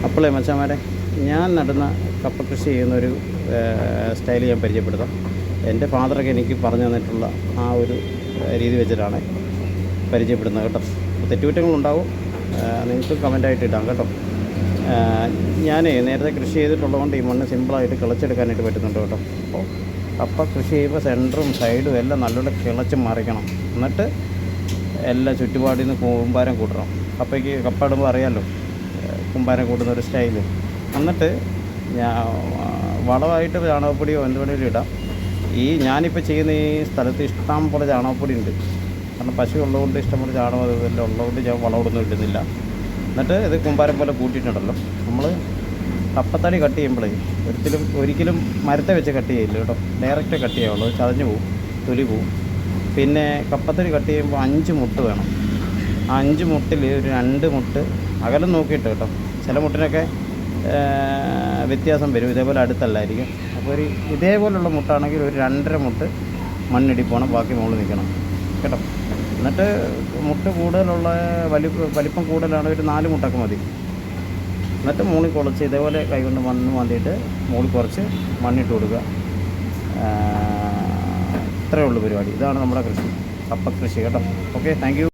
അപ്പോളേ മച്ചാമാരെ, ഞാൻ നടുന്ന കപ്പ കൃഷി ചെയ്യുന്നൊരു സ്റ്റൈൽ ഞാൻ പരിചയപ്പെടുത്താം. എൻ്റെ ഫാദറൊക്കെ എനിക്ക് പറഞ്ഞു തന്നിട്ടുള്ള ആ ഒരു രീതി വെച്ചിട്ടാണ് പരിചയപ്പെടുന്നത് കേട്ടോ. തെറ്റുകുറ്റങ്ങളുണ്ടാവും, നിങ്ങൾക്ക് കമൻറ്റായിട്ട് ഇടാം കേട്ടോ. ഞാൻ നേരത്തെ കൃഷി ചെയ്തിട്ടുള്ളതുകൊണ്ട് ഈ മണ്ണ് സിമ്പിളായിട്ട് കിളച്ചെടുക്കാനായിട്ട് പറ്റുന്നുണ്ട് കേട്ടോ. അപ്പോൾ കപ്പ കൃഷി ചെയ്യുമ്പോൾ സെൻറ്ററും സൈഡും എല്ലാം നല്ലോണം കിളച്ച് മറിക്കണം. എന്നിട്ട് എല്ലാ ചുറ്റുപാടിൽ നിന്ന് കൂമ്പാരം കൂട്ടണം. കപ്പ ഇടുമ്പോൾ അറിയാമല്ലോ കൂമ്പാരം കൂട്ടുന്ന ഒരു സ്റ്റൈല്. എന്നിട്ട് വളമായിട്ട് ചാണകപ്പൊടിയോ എന്ത് വേണമെങ്കിലും ഇടാം. ഞാനിപ്പോൾ ചെയ്യുന്ന ഈ സ്ഥലത്ത് ഇഷ്ടം പോലെ ചാണകപ്പൊടി ഉണ്ട്. കാരണം പശു ഉള്ളതുകൊണ്ട് ഇഷ്ടംപോലെ ചാണകം അതെല്ലാം ഉള്ളതുകൊണ്ട് ഞാൻ വളമൊന്നും ഇടുന്നില്ല. എന്നിട്ട് ഇത് കൂമ്പാരം പോലെ കൂട്ടിയിട്ടുണ്ടല്ലോ, നമ്മൾ കപ്പത്തടി കട്ട് ചെയ്യുമ്പോഴേ ഒരിക്കലും മരത്തെ വെച്ച് കട്ട് ചെയ്യില്ല കേട്ടോ. ഡയറക്റ്റ് കട്ട് ചെയ്യാവുള്ളൂ, ചതഞ്ഞ് പോവും, തൊലി പോവും. പിന്നെ കപ്പത്തടി കട്ട് ചെയ്യുമ്പോൾ 5 മുട്ട് വേണം. ആ 5 മുട്ടിൽ ഒരു 2 മുട്ട് അകലം നോക്കിയിട്ട് കേട്ടോ. ചില മുട്ടിനൊക്കെ വ്യത്യാസം വരും, ഇതേപോലെ അടുത്തല്ലായിരിക്കും. അപ്പോൾ ഇതേപോലുള്ള മുട്ടാണെങ്കിൽ ഒരു 2.5 മുട്ട് മണ്ണിടി പോകണം, ബാക്കി മുകളിൽ നിൽക്കണം കേട്ടോ. എന്നിട്ട് മുട്ട് കൂടുതലുള്ള വലിപ്പം കൂടുതലാണ്, ഒരു 4 മുട്ടൊക്കെ മതി. എന്നിട്ട് മുകളിൽ കുളച്ച് ഇതേപോലെ കൈകൊണ്ട് മണ്ണ് മാന്തിയിട്ട് മുകളിൽ കുറച്ച് മണ്ണിട്ട് കൊടുക്കുക. ഇത്രയേ ഉള്ളൂ പരിപാടി. ഇതാണ് നമ്മുടെ കൃഷി, കപ്പ കൃഷി കേട്ടോ. Okay, thank you.